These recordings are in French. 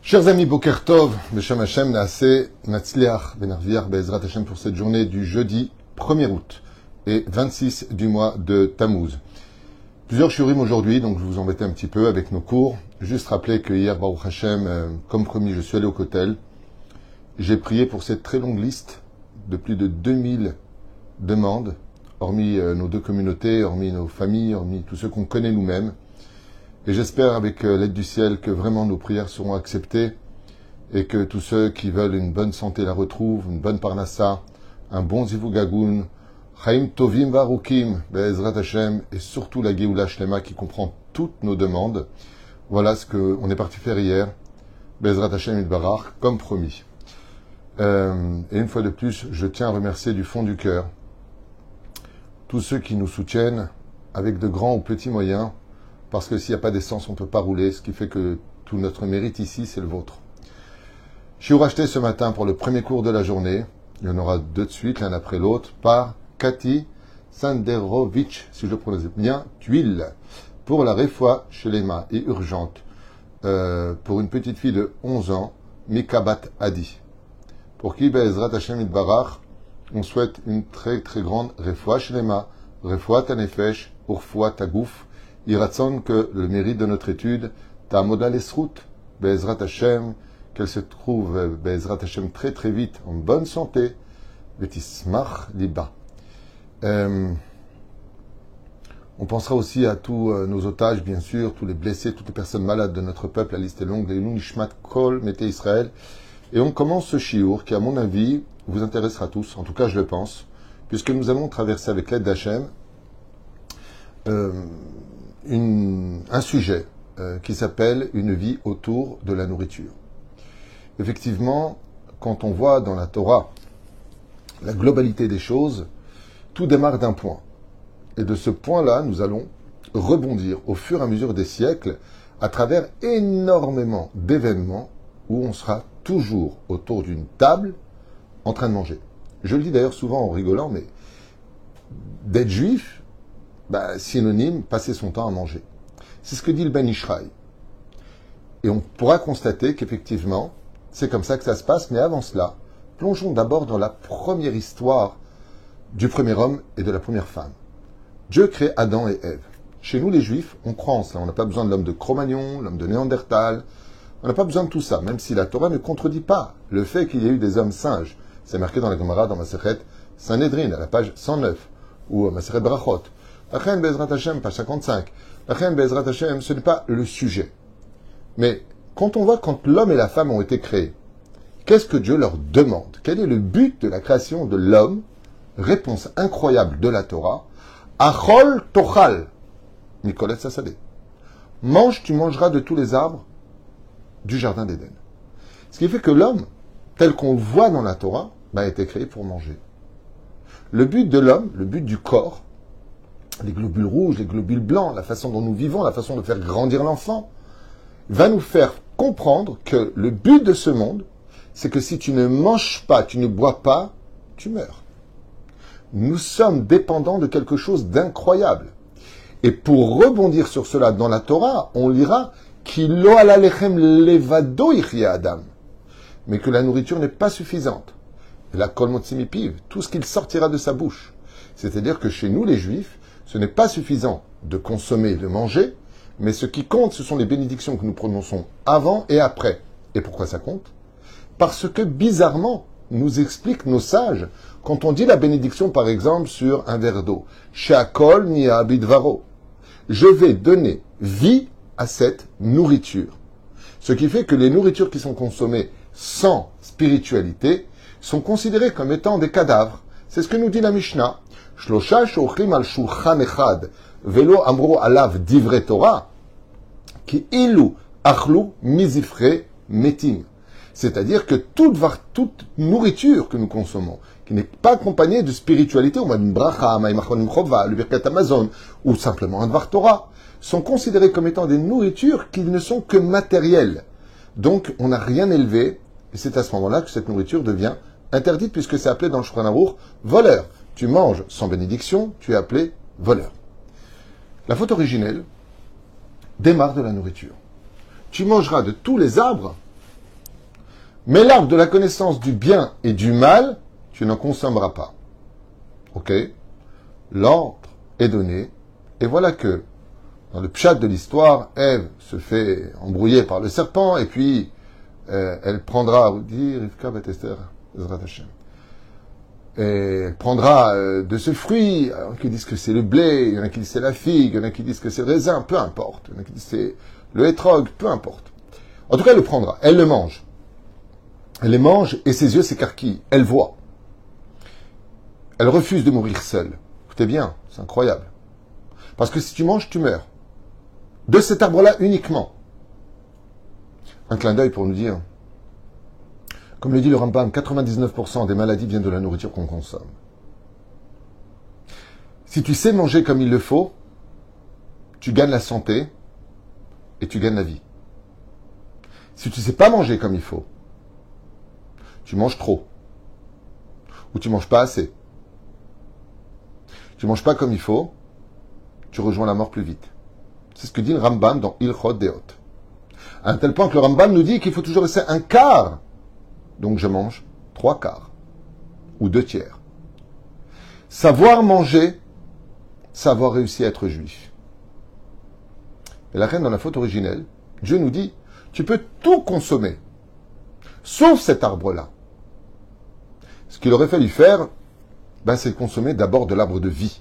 Chers amis, Boker Tov, Beshem Hashem, Naaseh, Natzliach, Benarviach, Be'ezrat Hashem pour cette journée du jeudi 1er août et 26 du mois de Tammuz. Plusieurs shiurim aujourd'hui, donc je vous embêtais un petit peu avec nos cours. Juste rappeler que hier, Baruch Hashem, comme promis, je suis allé au Kotel. J'ai prié pour cette très longue liste de plus de 2000 demandes, hormis nos deux communautés, hormis nos familles, hormis tous ceux qu'on connaît nous-mêmes. Et j'espère, avec l'aide du ciel, que vraiment nos prières seront acceptées et que tous ceux qui veulent une bonne santé la retrouvent, une bonne parnassa, un bon zivugagoun, chaim tovim varukim, be'ezrat Hashem, et surtout la Geoula Shlema qui comprend toutes nos demandes. Voilà ce qu'on est parti faire hier, be'ezrat Hashem itbarach, comme promis. Et une fois de plus, je tiens à remercier du fond du cœur tous ceux qui nous soutiennent avec de grands ou petits moyens, parce que s'il n'y a pas d'essence, on ne peut pas rouler, ce qui fait que tout notre mérite ici, c'est le vôtre. Je suis racheté ce matin pour le premier cours de la journée, il y en aura deux de suite, l'un après l'autre, par Cathy Sanderovic, si je prononce bien, Tuile, pour la Refoua Shelema et urgente, pour une petite fille de 11 ans, Mikabat Adi, pour qui, Be'ezrat Hashem Itbarach, on souhaite une très très grande Refoua Shelema, Refoua Tanefesh, Urfoua Tagouf, Iratson, que le mérite de notre étude, Ta'amoda Lesrout, Be'ezrat Hashem, qu'elle se trouve, Be'ezrat Hashem, très très vite en bonne santé, Betismach Liba. On pensera aussi à tous nos otages, bien sûr, tous les blessés, toutes les personnes malades de notre peuple, la liste est longue, les Nishmat Kol, Mété Israël. Et on commence ce shiur qui, à mon avis, vous intéressera tous, en tout cas je le pense, puisque nous allons traverser avec l'aide d'Hachem un sujet qui s'appelle une vie autour de la nourriture. Effectivement, quand on voit dans la Torah la globalité des choses, tout démarre d'un point. Et de ce point-là, nous allons rebondir au fur et à mesure des siècles à travers énormément d'événements où on sera toujours autour d'une table en train de manger. Je le dis d'ailleurs souvent en rigolant, mais d'être juif, synonyme, passer son temps à manger. C'est ce que dit le Ben Ishraï. Et on pourra constater qu'effectivement, c'est comme ça que ça se passe, mais avant cela, plongeons d'abord dans la première histoire du premier homme et de la première femme. Dieu crée Adam et Ève. Chez nous, les Juifs, on croit en cela. On n'a pas besoin de l'homme de Cro-Magnon, l'homme de Néandertal. On n'a pas besoin de tout ça, même si la Torah ne contredit pas le fait qu'il y ait eu des hommes singes. C'est marqué dans la Gemara, dans Masechet Sanhedrin, à la page 109, ou Masechet Brachot. Lachen Be'ezrat Hashem, page 55. Lachen Be'ezrat Hashem, ce n'est pas le sujet. Mais quand on voit quand l'homme et la femme ont été créés, qu'est-ce que Dieu leur demande? Quel est le but de la création de l'homme? Réponse incroyable de la Torah. Achol tochal. Nicolas Sassadé. Mange, tu mangeras de tous les arbres du jardin d'Éden. Ce qui fait que l'homme, tel qu'on le voit dans la Torah, a été créé pour manger. Le but de l'homme, le but du corps, les globules rouges, les globules blancs, la façon dont nous vivons, la façon de faire grandir l'enfant, va nous faire comprendre que le but de ce monde, c'est que si tu ne manges pas, tu ne bois pas, tu meurs. Nous sommes dépendants de quelque chose d'incroyable. Et pour rebondir sur cela dans la Torah, on lira Ki lo ala lechem levado yichya Adam, mais que la nourriture n'est pas suffisante. Et la kol motzi mipiv, tout ce qu'il sortira de sa bouche. C'est-à-dire que chez nous, les Juifs, ce n'est pas suffisant de consommer, de manger, mais ce qui compte, ce sont les bénédictions que nous prononçons avant et après. Et pourquoi ça compte? Parce que, bizarrement, nous expliquent nos sages, quand on dit la bénédiction, par exemple, sur un verre d'eau, She'akol ni'a bidvaro, je vais donner vie à cette nourriture. Ce qui fait que les nourritures qui sont consommées sans spiritualité sont considérées comme étant des cadavres. C'est ce que nous dit la Mishnah. Shlosha she'ochlim al shulchan echad velo amro alav divrei Torah ki ilu achlu mizifre metim. C'est-à-dire que toute nourriture que nous consommons, qui n'est pas accompagnée de spiritualité, ou une bracha, le birkat Amazon, ou simplement un dvar Torah, sont considérées comme étant des nourritures qui ne sont que matérielles. Donc, on n'a rien élevé, et c'est à ce moment-là que cette nourriture devient interdite, puisque c'est appelé dans le Shulchan Aruch voleur. Tu manges sans bénédiction, tu es appelé voleur. La faute originelle démarre de la nourriture. Tu mangeras de tous les arbres Mais l'arbre de la connaissance du bien et du mal, tu n'en consommeras pas. Ok? L'ordre est donné. Et voilà que, dans le pshat de l'histoire, Ève se fait embrouiller par le serpent, et puis elle prendra, dit Rivka bat Esther, Ezrat Hashem. Et elle prendra de ce fruit. Il y en a qui disent que c'est le blé, il y en a qui disent que c'est la figue, il y en a qui disent que c'est le raisin, peu importe. Il y en a qui disent que c'est le hétrog, peu importe. En tout cas, elle le prendra, elle le mange. Elle les mange et ses yeux s'écarquillent. Elle voit. Elle refuse de mourir seule. Écoutez bien, c'est incroyable. Parce que si tu manges, tu meurs. De cet arbre-là uniquement. Un clin d'œil pour nous dire, comme le dit le Rambam, 99% des maladies viennent de la nourriture qu'on consomme. Si tu sais manger comme il le faut, tu gagnes la santé et tu gagnes la vie. Si tu ne sais pas manger comme il faut, tu manges trop. Ou tu manges pas assez. Tu manges pas comme il faut, tu rejoins la mort plus vite. C'est ce que dit le Rambam dans Ilchot Deot. À un tel point que le Rambam nous dit qu'il faut toujours laisser un quart. Donc je mange 3/4. Ou 2/3. Savoir manger, savoir réussir à être juif. Et la reine, dans la faute originelle, Dieu nous dit, tu peux tout consommer, sauf cet arbre-là. Ce qu'il aurait fallu faire, c'est consommer d'abord de l'arbre de vie.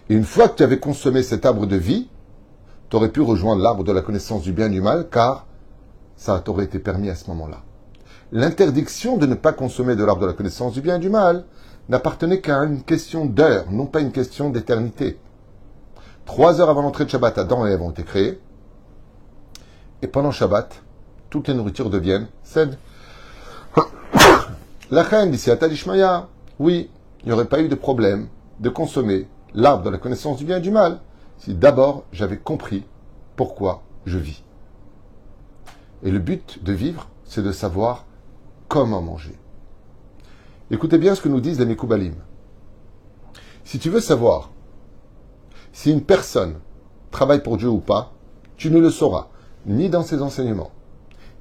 Et une fois que tu avais consommé cet arbre de vie, tu aurais pu rejoindre l'arbre de la connaissance du bien et du mal, car ça t'aurait été permis à ce moment-là. L'interdiction de ne pas consommer de l'arbre de la connaissance du bien et du mal n'appartenait qu'à une question d'heure, non pas une question d'éternité. 3 heures avant l'entrée de Shabbat, Adam et Ève ont été créés. Et pendant Shabbat, toutes les nourritures deviennent saines. La reine dit à Talishmaya, oui, il n'y aurait pas eu de problème de consommer l'arbre de la connaissance du bien et du mal si d'abord j'avais compris pourquoi je vis. Et le but de vivre, c'est de savoir comment manger. Écoutez bien ce que nous disent les Mekoubalim. Si tu veux savoir si une personne travaille pour Dieu ou pas, tu ne le sauras ni dans ses enseignements,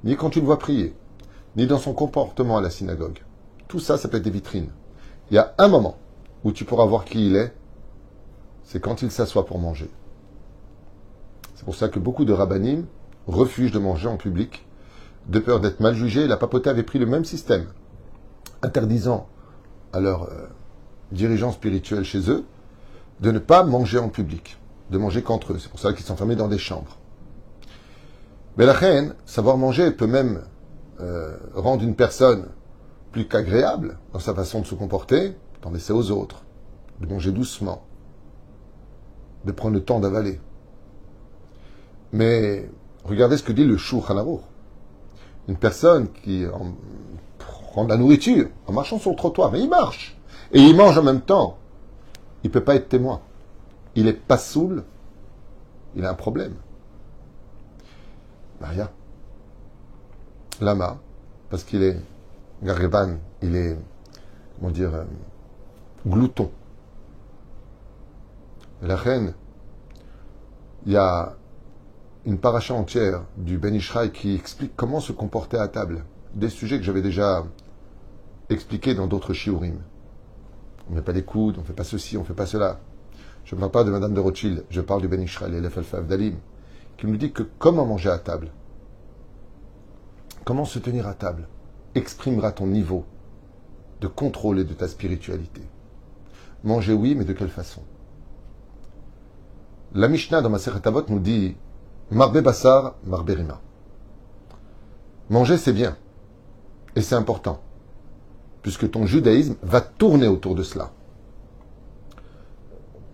ni quand tu le vois prier, ni dans son comportement à la synagogue. Tout ça, ça peut être des vitrines. Il y a un moment où tu pourras voir qui il est, c'est quand il s'assoit pour manger. C'est pour ça que beaucoup de rabbanim refusent de manger en public, de peur d'être mal jugés. La papauté avait pris le même système, interdisant à leurs dirigeants spirituels chez eux de ne pas manger en public, de manger qu'entre eux. C'est pour ça qu'ils sont enfermés dans des chambres. Mais la reine, savoir manger peut même rendre une personne plus qu'agréable dans sa façon de se comporter, d'en laisser aux autres, de manger doucement, de prendre le temps d'avaler. Mais regardez ce que dit le Shulchan Aruch. Une personne qui prend de la nourriture en marchant sur le trottoir, mais il marche, et il mange en même temps, il ne peut pas être témoin. Il est pas saoul, il a un problème. Maria. Lama, parce qu'il est Gareban, il est, glouton. Et la reine, il y a une paracha entière du Ben Ishraï qui explique comment se comporter à table. Des sujets que j'avais déjà expliqués dans d'autres shiurim. On ne met pas les coudes, on ne fait pas ceci, on ne fait pas cela. Je ne parle pas de Madame de Rothschild, je parle du Ben Ishraï, l'Elef Al-Faf d'Alim, qui nous dit que comment manger à table, comment se tenir à table, exprimera ton niveau de contrôle et de ta spiritualité. Manger, oui, mais de quelle façon? La Mishnah dans Masechet Avot nous dit Marbe Bassar, Marbe Rima. Manger, c'est bien. Et c'est important. Puisque ton judaïsme va tourner autour de cela.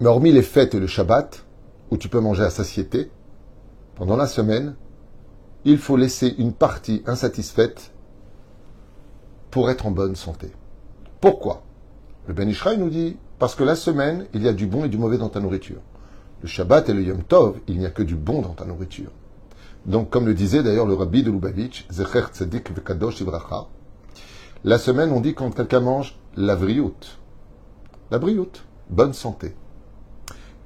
Mais hormis les fêtes et le Shabbat, où tu peux manger à satiété, pendant la semaine, il faut laisser une partie insatisfaite pour être en bonne santé. Pourquoi? Le Ben Ishraï nous dit, parce que la semaine, il y a du bon et du mauvais dans ta nourriture. Le Shabbat et le Yom Tov, il n'y a que du bon dans ta nourriture. Donc, comme le disait d'ailleurs le Rabbi de Lubavitch, Zecher Tzedik Vekadosh Ivracha, la semaine, on dit quand quelqu'un mange la vriout. La vriout, bonne santé.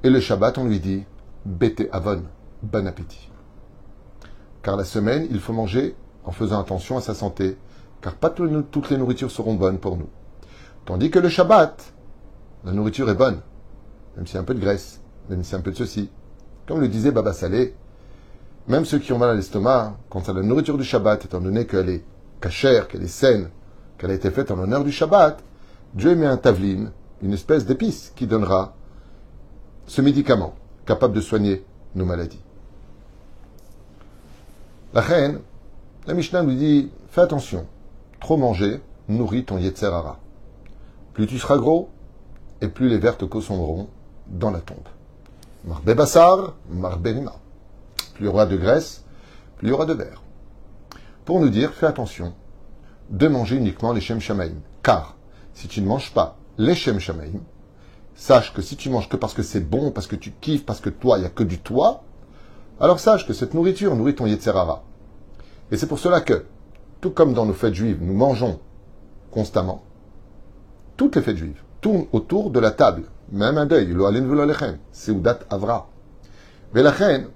Et le Shabbat, on lui dit Bete Avon, bon appétit. Car la semaine, il faut manger en faisant attention à sa santé, car pas toutes les nourritures seront bonnes pour nous. Tandis que le Shabbat, la nourriture est bonne, même s'il y a un peu de graisse, même s'il y a un peu de ceci. Comme le disait Baba Salé, même ceux qui ont mal à l'estomac, quant à la nourriture du Shabbat, étant donné qu'elle est cachère, qu'elle est saine, qu'elle a été faite en l'honneur du Shabbat, Dieu met un tavlin, une espèce d'épice qui donnera ce médicament capable de soigner nos maladies. La reine, la Mishnah nous dit, fais attention, trop manger nourrit ton Yetzer Hara. Plus tu seras gros, et plus les vers te consommeront dans la tombe. Marbe Bassar, Marbe Rima. Plus il y aura de graisse, plus il y aura de vers. Pour nous dire, fais attention de manger uniquement les Shem Shamaim. Car, si tu ne manges pas les Shem Shamaim, sache que si tu manges que parce que c'est bon, parce que tu kiffes, parce que toi, il n'y a que du toi, alors sache que cette nourriture nourrit ton Yetzer Hara. Et c'est pour cela que, tout comme dans nos fêtes juives, nous mangeons constamment, toutes les fêtes juives tournent autour de la table. Même un deuil, lo alen velo lechem, Seudat Avra. Mais la reine,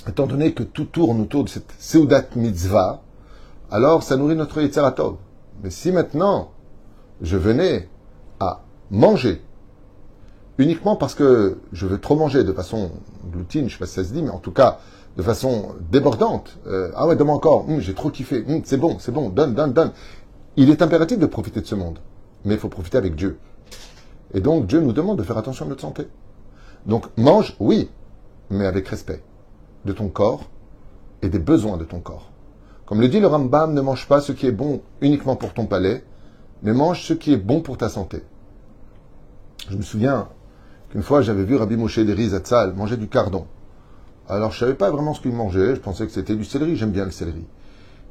étant donné que tout tourne autour de cette Seudat Mitzvah, alors ça nourrit notre Yetzer Hatov. Mais si maintenant, je venais à manger, uniquement parce que je veux trop manger de façon glutine, je ne sais pas si ça se dit, mais en tout cas, de façon débordante, ah ouais, donne-moi encore, j'ai trop kiffé, c'est bon, donne. Il est impératif de profiter de ce monde, mais il faut profiter avec Dieu. Et donc, Dieu nous demande de faire attention à notre santé. Donc, mange, oui, mais avec respect de ton corps et des besoins de ton corps. Comme le dit le Rambam, ne mange pas ce qui est bon uniquement pour ton palais, mais mange ce qui est bon pour ta santé. Je me souviens qu'une fois, j'avais vu Rabbi Moshe Deri Zatzal manger du cardon. Alors, je ne savais pas vraiment ce qu'il mangeait, je pensais que c'était du céleri, j'aime bien le céleri.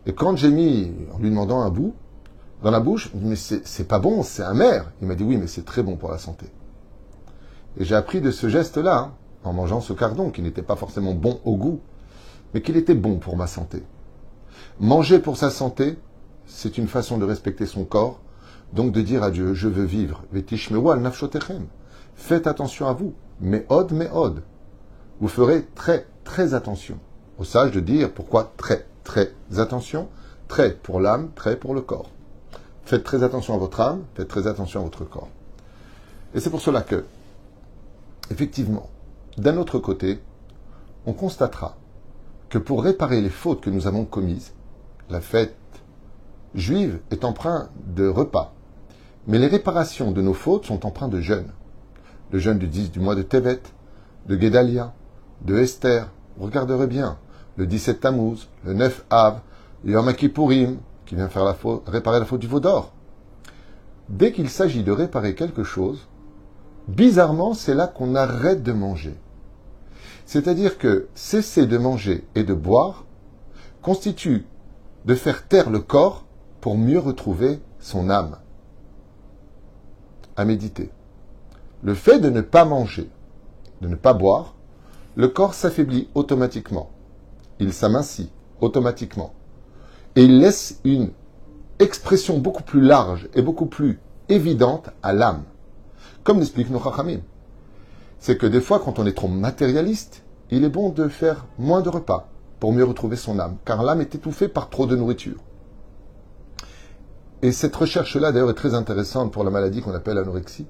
Et quand j'ai mis, en lui demandant un bout, dans la bouche, je me dis, mais c'est pas bon, c'est amer. Il m'a dit, oui, mais c'est très bon pour la santé. Et j'ai appris de ce geste-là, en mangeant ce cardon, qui n'était pas forcément bon au goût, mais qu'il était bon pour ma santé. Manger pour sa santé, c'est une façon de respecter son corps, donc de dire à Dieu, je veux vivre. Vetishmeru al nafshotechem. Faites attention à vous. Me'od. Vous ferez très, très attention. Au sage de dire pourquoi très, très attention. Très pour l'âme, très pour le corps. Faites très attention à votre âme, faites très attention à votre corps. Et c'est pour cela que, effectivement, d'un autre côté, on constatera que pour réparer les fautes que nous avons commises, la fête juive est empreinte de repas. Mais les réparations de nos fautes sont empreintes de jeûne. Le jeûne du mois de Tevet, de Guédalia, de Esther. Vous regarderez bien. Le 17 Tammuz, le 9 Av, le Yom Kippourim, qui vient faire réparer la faute du veau d'or. Dès qu'il s'agit de réparer quelque chose, bizarrement, c'est là qu'on arrête de manger. C'est-à-dire que cesser de manger et de boire constitue de faire taire le corps pour mieux retrouver son âme. À méditer. Le fait de ne pas manger, de ne pas boire, le corps s'affaiblit automatiquement. Il s'amincit automatiquement. Et il laisse une expression beaucoup plus large et beaucoup plus évidente à l'âme. Comme l'explique nos Chachamim. C'est que des fois, quand on est trop matérialiste, il est bon de faire moins de repas pour mieux retrouver son âme, car l'âme est étouffée par trop de nourriture. Et cette recherche-là, d'ailleurs, est très intéressante pour la maladie qu'on appelle l'anorexie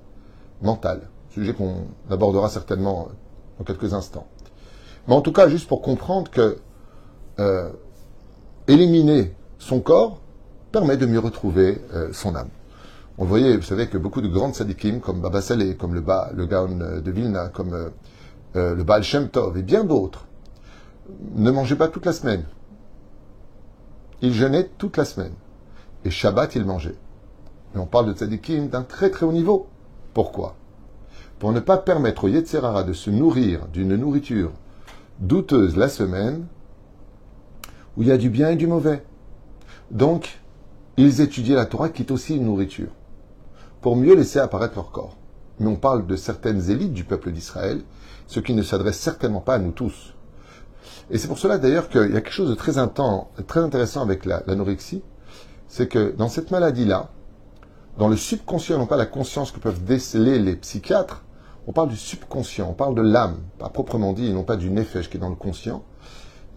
mentale, sujet qu'on abordera certainement dans quelques instants. Mais en tout cas, juste pour comprendre que éliminer son corps permet de mieux retrouver son âme. On voyait, vous savez, que beaucoup de grandes sadikim, comme Baba Salé, comme le Gaon de Vilna, comme le Baal Shem Tov et bien d'autres, ne mangeaient pas toute la semaine. Ils jeûnaient toute la semaine. Et Shabbat, ils mangeaient. Et on parle de tzadikim d'un très très haut niveau. Pourquoi? Pour ne pas permettre au Yetzer Hara de se nourrir d'une nourriture douteuse la semaine, où il y a du bien et du mauvais. Donc, ils étudiaient la Torah qui est aussi une nourriture, pour mieux laisser apparaître leur corps. Mais on parle de certaines élites du peuple d'Israël, ce qui ne s'adresse certainement pas à nous tous. Et c'est pour cela d'ailleurs qu'il y a quelque chose de très intéressant avec l'anorexie, c'est que dans cette maladie-là, dans le subconscient, non pas la conscience que peuvent déceler les psychiatres, on parle du subconscient, on parle de l'âme, pas proprement dit, et non pas du nefesh qui est dans le conscient,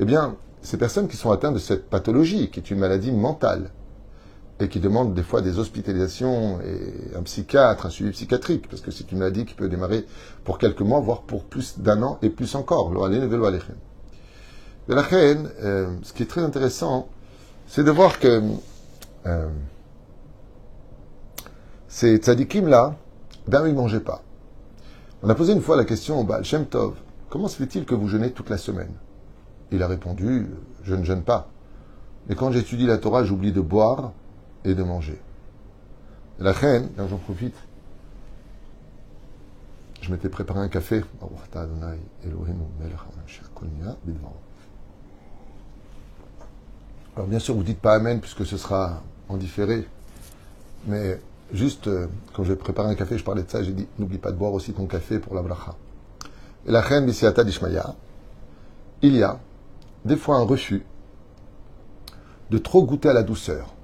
eh bien, ces personnes qui sont atteintes de cette pathologie, qui est une maladie mentale, et qui demandent des fois des hospitalisations et un psychiatre, un suivi psychiatrique, parce que c'est une maladie qui peut démarrer pour quelques mois, voire pour plus d'un an et plus encore. La reine, ce qui est très intéressant, c'est de voir que ces tzadikim-là, ben ils ne mangeaient pas. On a posé une fois la question au Baal Shem Tov, comment se fait-il que vous jeûnez toute la semaine? Il a répondu, je ne jeûne pas. Mais quand j'étudie la Torah, j'oublie de boire et de manger. Et la reine, là j'en profite, je m'étais préparé un café. Alors bien sûr, vous dites pas Amen, puisque ce sera en différé. Mais juste, quand j'ai préparé un café, je parlais de ça, j'ai dit, n'oublie pas de boire aussi ton café pour la bracha. Et la reine, Bisiata d'Ishmaïa, il y a des fois un refus de trop goûter à la douceur.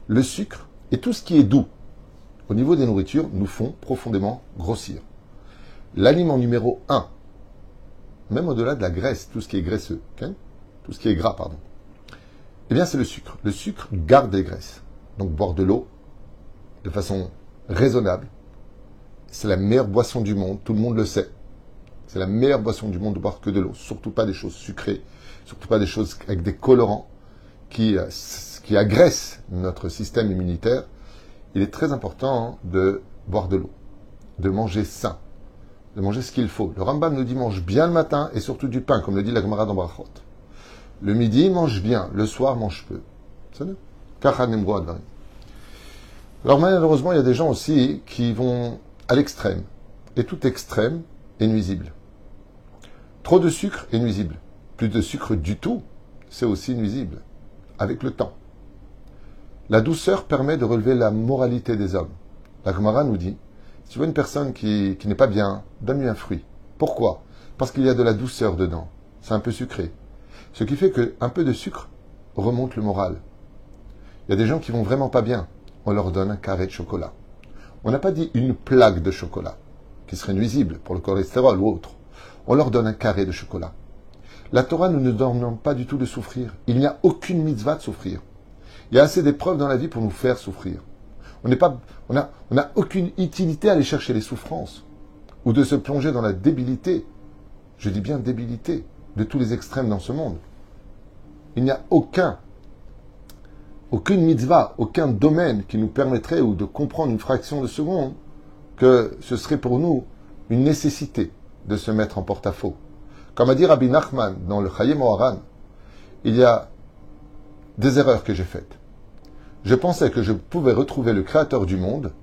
Le sucre et tout ce qui est doux au niveau des nourritures nous font profondément grossir. L'aliment numéro 1, même au-delà de la graisse, tout ce qui est graisseux, okay? Tout ce qui est gras, pardon, eh bien c'est le sucre. Le sucre garde les graisses. Donc boire de l'eau de façon raisonnable, c'est la meilleure boisson du monde, tout le monde le sait. C'est la meilleure boisson du monde de boire que de l'eau, surtout pas des choses sucrées, surtout pas des choses avec des colorants qui agressent notre système immunitaire. Il est très important de boire de l'eau, de manger sain, de manger ce qu'il faut. Le Rambam nous dit mange bien le matin et surtout du pain, comme le dit la Gemara dans Brachot. Le midi, mange bien, le soir, mange peu. C'est ça. Alors malheureusement, il y a des gens aussi qui vont à l'extrême. Et tout extrême est nuisible. Trop de sucre est nuisible. Plus de sucre du tout, c'est aussi nuisible. Avec le temps. La douceur permet de relever la moralité des hommes. La Gemara nous dit, si tu vois une personne qui n'est pas bien, donne-lui un fruit. Pourquoi? Parce qu'il y a de la douceur dedans. C'est un peu sucré. Ce qui fait qu'un peu de sucre remonte le moral. Il y a des gens qui vont vraiment pas bien. On leur donne un carré de chocolat. On n'a pas dit une plaque de chocolat, qui serait nuisible pour le cholestérol ou autre. On leur donne un carré de chocolat. La Torah ne nous demande pas du tout de souffrir. Il n'y a aucune mitzvah de souffrir. Il y a assez d'épreuves dans la vie pour nous faire souffrir. On n'a aucune utilité à aller chercher les souffrances ou de se plonger dans la débilité. Je dis bien débilité de tous les extrêmes dans ce monde. Il n'y a aucune mitzvah, aucun domaine qui nous permettrait ou de comprendre une fraction de seconde que ce serait pour nous une nécessité de se mettre en porte-à-faux. Comme a dit Rabbi Nachman dans le Chayei Moharan, il y a des erreurs que j'ai faites. Je pensais que je pouvais retrouver le Créateur du monde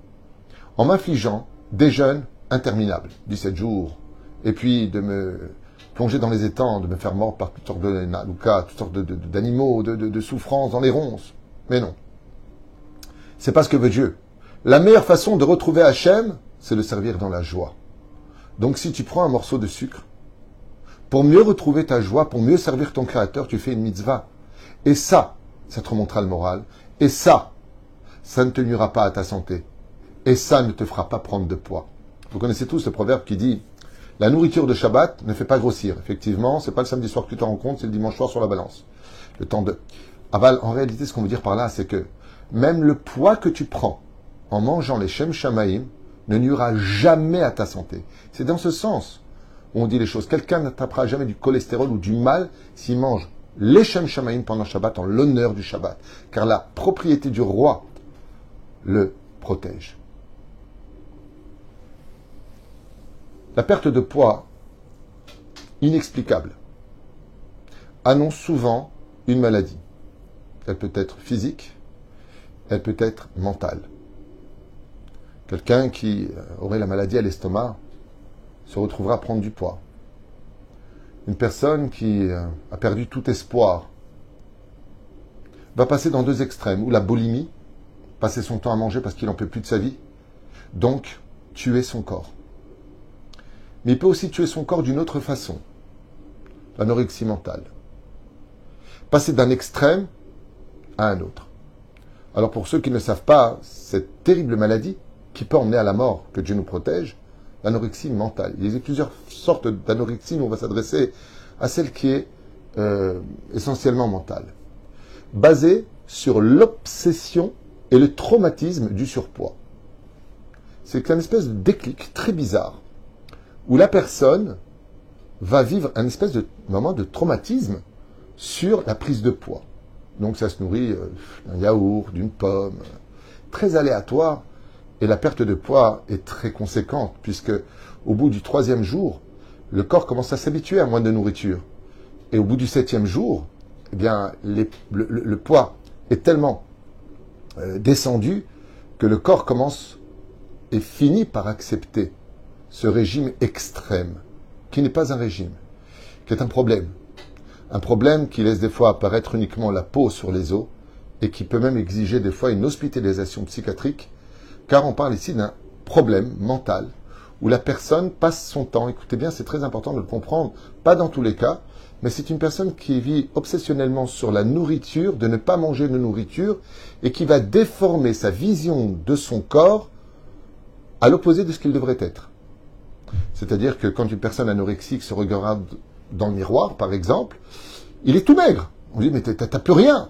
en m'infligeant des jeûnes interminables, 17 jours, et puis de me plonger dans les étangs, de me faire mordre par toutes sortes de naloukas, toutes sortes d'animaux, de souffrances dans les ronces. Mais non. C'est pas ce que veut Dieu. La meilleure façon de retrouver Hachem, c'est de servir dans la joie. Donc si tu prends un morceau de sucre, pour mieux retrouver ta joie, pour mieux servir ton Créateur, tu fais une mitzvah. Et ça te remontera le moral. Et ça ne te nuira pas à ta santé. Et ça ne te fera pas prendre de poids. Vous connaissez tous ce proverbe qui dit « La nourriture de Shabbat ne fait pas grossir ». Effectivement, c'est pas le samedi soir que tu te rends compte, c'est le dimanche soir sur la balance. Le temps de... Aval, en réalité, ce qu'on veut dire par là, c'est que même le poids que tu prends en mangeant les Shem Shamaim ne nuira jamais à ta santé. C'est dans ce sens où on dit les choses. Quelqu'un n'attrapera jamais du cholestérol ou du mal s'il mange les Shem Shamaim pendant Shabbat en l'honneur du Shabbat. Car la propriété du roi le protège. La perte de poids inexplicable annonce souvent une maladie. Elle peut être physique, elle peut être mentale. Quelqu'un qui aurait la maladie à l'estomac se retrouvera à prendre du poids. Une personne qui a perdu tout espoir va passer dans deux extrêmes, ou la boulimie, passer son temps à manger parce qu'il n'en peut plus de sa vie, donc tuer son corps. Mais il peut aussi tuer son corps d'une autre façon, l'anorexie mentale. Passer d'un extrême à un autre. Alors pour ceux qui ne savent pas, cette terrible maladie qui peut emmener à la mort, que Dieu nous protège, l'anorexie mentale. Il y a plusieurs sortes d'anorexie, mais on va s'adresser à celle qui est essentiellement mentale, basée sur l'obsession et le traumatisme du surpoids. C'est une espèce de déclic très bizarre, où la personne va vivre un espèce de moment de traumatisme sur la prise de poids. Donc ça se nourrit d'un yaourt, d'une pomme, très aléatoire, et la perte de poids est très conséquente, puisque au bout du 3e jour, le corps commence à s'habituer à moins de nourriture. Et au bout du 7e jour, eh bien, le poids est tellement descendu que le corps commence et finit par accepter ce régime extrême, qui n'est pas un régime, qui est un problème. Un problème qui laisse des fois apparaître uniquement la peau sur les os et qui peut même exiger des fois une hospitalisation psychiatrique, car on parle ici d'un problème mental où la personne passe son temps, écoutez bien, c'est très important de le comprendre, pas dans tous les cas, mais c'est une personne qui vit obsessionnellement sur la nourriture, de ne pas manger de nourriture, et qui va déformer sa vision de son corps à l'opposé de ce qu'il devrait être. C'est-à-dire que quand une personne anorexique se regarde dans le miroir, par exemple, il est tout maigre. On dit, mais t'as plus rien.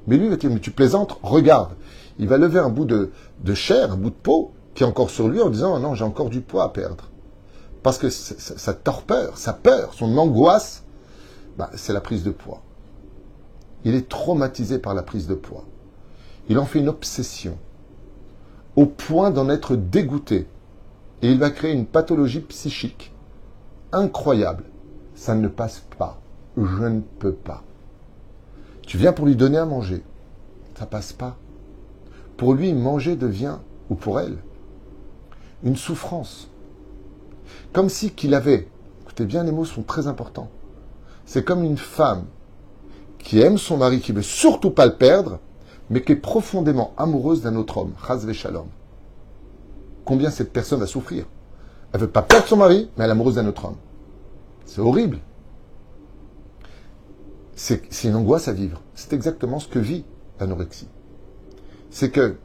Mais lui, il va dire, mais tu plaisantes, regarde. Il va lever un bout de chair, un bout de peau, qui est encore sur lui, en disant, oh non, j'ai encore du poids à perdre. Parce que sa torpeur, sa peur, son angoisse, c'est la prise de poids. Il est traumatisé par la prise de poids. Il en fait une obsession, au point d'en être dégoûté. Et il va créer une pathologie psychique incroyable. Ça ne passe pas. Je ne peux pas. Tu viens pour lui donner à manger. Ça passe pas. Pour lui, manger devient, ou pour elle, une souffrance. Comme si qu'il avait, écoutez bien, les mots sont très importants. C'est comme une femme qui aime son mari, qui ne veut surtout pas le perdre, mais qui est profondément amoureuse d'un autre homme. Chas v'shalom. Combien cette personne va souffrir? Elle ne veut pas perdre son mari, mais elle est amoureuse d'un autre homme. C'est horrible. C'est une angoisse à vivre. C'est exactement ce que vit l'anorexie. C'est que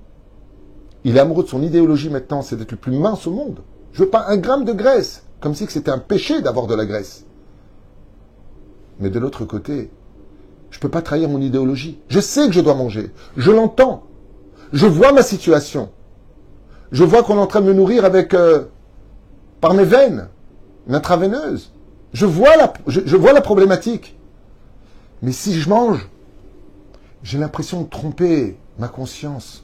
il est amoureux de son idéologie maintenant, c'est d'être le plus mince au monde. Je veux pas un gramme de graisse, comme si c'était un péché d'avoir de la graisse. Mais de l'autre côté, je ne peux pas trahir mon idéologie. Je sais que je dois manger. Je l'entends. Je vois ma situation. Je vois qu'on est en train de me nourrir avec par mes veines, une intraveineuse. Je vois la problématique. Mais si je mange, j'ai l'impression de tromper ma conscience.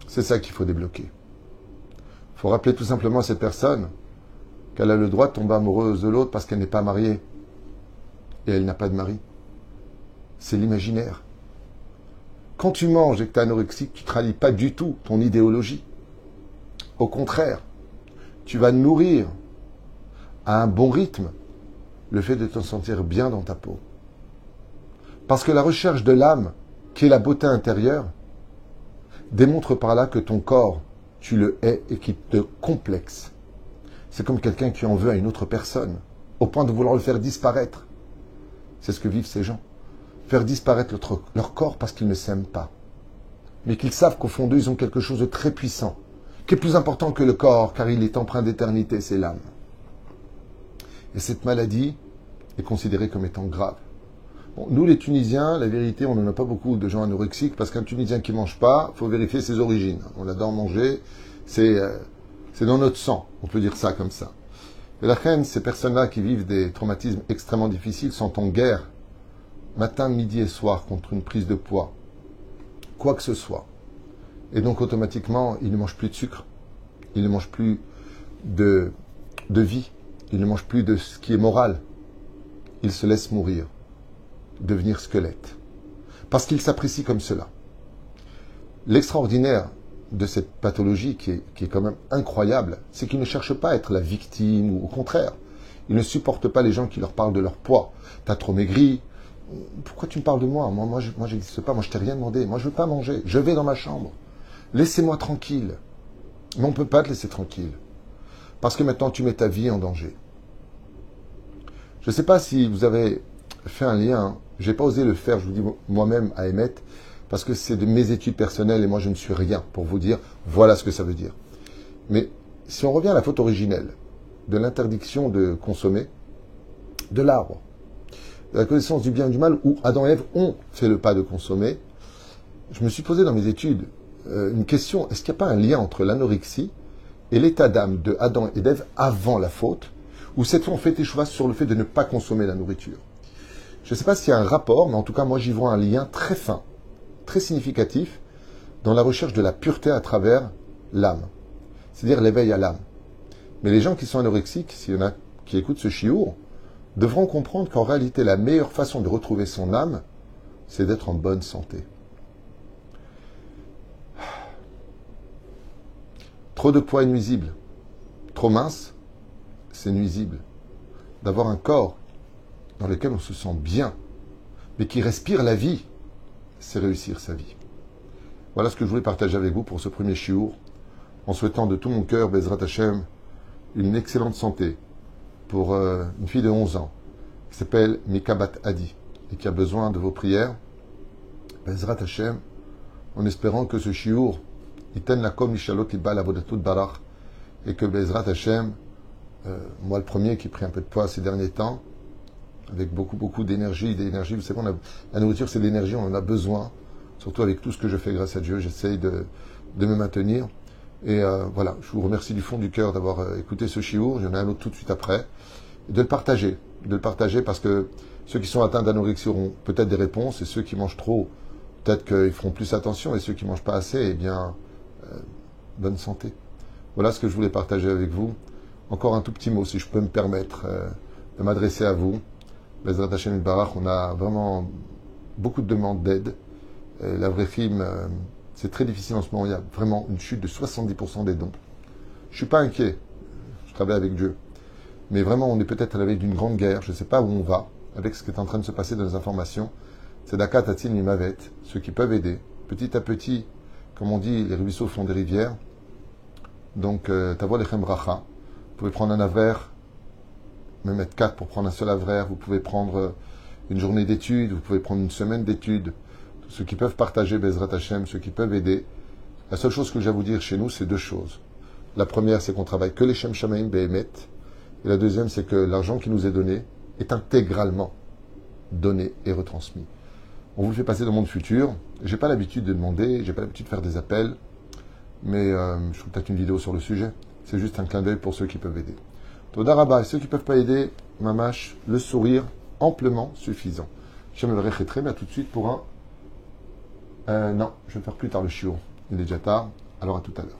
C'est ça qu'il faut débloquer. Il faut rappeler tout simplement à cette personne qu'elle a le droit de tomber amoureuse de l'autre parce qu'elle n'est pas mariée. Et elle n'a pas de mari. C'est l'imaginaire. Quand tu manges et que tu es anorexique, tu ne trahis pas du tout ton idéologie. Au contraire, tu vas nourrir à un bon rythme le fait de te sentir bien dans ta peau. Parce que la recherche de l'âme, qui est la beauté intérieure, démontre par là que ton corps, tu le hais et qu'il te complexe. C'est comme quelqu'un qui en veut à une autre personne, au point de vouloir le faire disparaître. C'est ce que vivent ces gens. Faire disparaître leur corps parce qu'ils ne s'aiment pas. Mais qu'ils savent qu'au fond d'eux, ils ont quelque chose de très puissant, qui est plus important que le corps, car il est empreint d'éternité, c'est l'âme. Et cette maladie est considérée comme étant grave. Bon, nous, les Tunisiens, la vérité, on n'en a pas beaucoup de gens anorexiques, parce qu'un Tunisien qui ne mange pas, il faut vérifier ses origines. On adore manger, c'est dans notre sang, on peut dire ça comme ça. Et la reine, ces personnes-là qui vivent des traumatismes extrêmement difficiles sont en guerre, matin, midi et soir, contre une prise de poids, quoi que ce soit. Et donc, automatiquement, ils ne mangent plus de sucre, ils ne mangent plus de vie, ils ne mangent plus de ce qui est moral. Ils se laissent mourir, devenir squelette, parce qu'ils s'apprécient comme cela. L'extraordinaire de cette pathologie, qui est quand même incroyable, c'est qu'ils ne cherchent pas à être la victime, ou au contraire, ils ne supportent pas les gens qui leur parlent de leur poids. T'as trop maigri, pourquoi tu me parles de moi? Moi, j'existe pas, moi je t'ai rien demandé, moi je veux pas manger, je vais dans ma chambre, laissez-moi tranquille. Mais on ne peut pas te laisser tranquille, parce que maintenant tu mets ta vie en danger. Je ne sais pas si vous avez fait un lien, je n'ai pas osé le faire, je vous dis moi-même à émettre, parce que c'est de mes études personnelles et moi je ne suis rien pour vous dire voilà ce que ça veut dire. Mais si on revient à la faute originelle de l'interdiction de consommer de l'arbre, de la connaissance du bien et du mal, où Adam et Ève ont fait le pas de consommer, je me suis posé dans mes études une question, est-ce qu'il n'y a pas un lien entre l'anorexie et l'état d'âme de Adam et d'Ève avant la faute, ou cette fois on fait échouer sur le fait de ne pas consommer la nourriture? Je ne sais pas s'il y a un rapport, mais en tout cas moi j'y vois un lien très fin, très significatif, dans la recherche de la pureté à travers l'âme, c'est-à-dire l'éveil à l'âme. Mais les gens qui sont anorexiques, s'il y en a qui écoutent ce chiour, devront comprendre qu'en réalité la meilleure façon de retrouver son âme, c'est d'être en bonne santé. Trop de poids est nuisible. Trop mince, c'est nuisible. D'avoir un corps dans lequel on se sent bien, mais qui respire la vie, c'est réussir sa vie. Voilà ce que je voulais partager avec vous pour ce premier chiour, en souhaitant de tout mon cœur, Bezrat Hashem, une excellente santé pour une fille de 11 ans qui s'appelle Mikabat Adi et qui a besoin de vos prières. Bezrat Hashem, en espérant que ce chiour Iten lakom nishalot libal avodatout barach, et que Bezrat Hashem, moi le premier qui ai pris un peu de poids ces derniers temps, avec beaucoup d'énergie, vous savez, la nourriture c'est de l'énergie, on en a besoin, surtout avec tout ce que je fais grâce à Dieu, j'essaye de me maintenir. Et voilà, je vous remercie du fond du cœur d'avoir écouté ce chiour, il y en a un autre tout de suite après, et de le partager parce que ceux qui sont atteints d'anorexie auront peut-être des réponses, et ceux qui mangent trop, peut-être qu'ils feront plus attention, et ceux qui mangent pas assez, eh bien, bonne santé. Voilà ce que je voulais partager avec vous. Encore un tout petit mot, si je peux me permettre de m'adresser à vous. Bezrat Hashem Yitbarach, on a vraiment beaucoup de demandes d'aide. La vraie film, c'est très difficile en ce moment. Il y a vraiment une chute de 70% des dons. Je suis pas inquiet. Je travaille avec Dieu. Mais vraiment, on est peut-être à la veille d'une grande guerre. Je ne sais pas où on va avec ce qui est en train de se passer dans les informations. C'est Daka Tatil Mimavet, ceux qui peuvent aider. Petit à petit, comme on dit, les ruisseaux font des rivières. Donc, Tavo Lechem Bracha. Vous pouvez prendre un avraire, même mettre 4 pour prendre un seul avraire. Vous pouvez prendre une journée d'études, vous pouvez prendre une semaine d'études. Ceux qui peuvent partager Bezrat Hashem, ceux qui peuvent aider. La seule chose que j'ai à vous dire chez nous, c'est deux choses. La première, c'est qu'on travaille que les Shem Shamaim Behemet. Et la deuxième, c'est que l'argent qui nous est donné est intégralement donné et retransmis. On vous le fait passer dans le monde futur. J'ai pas l'habitude de demander, j'ai pas l'habitude de faire des appels, mais je ferai peut-être une vidéo sur le sujet. C'est juste un clin d'œil pour ceux qui peuvent aider. Toda Rabba, et ceux qui ne peuvent pas aider, mamash, le sourire amplement suffisant. J'aimerais très bien tout de suite pour un... non, je vais faire plus tard le chiot. Il est déjà tard, alors à tout à l'heure.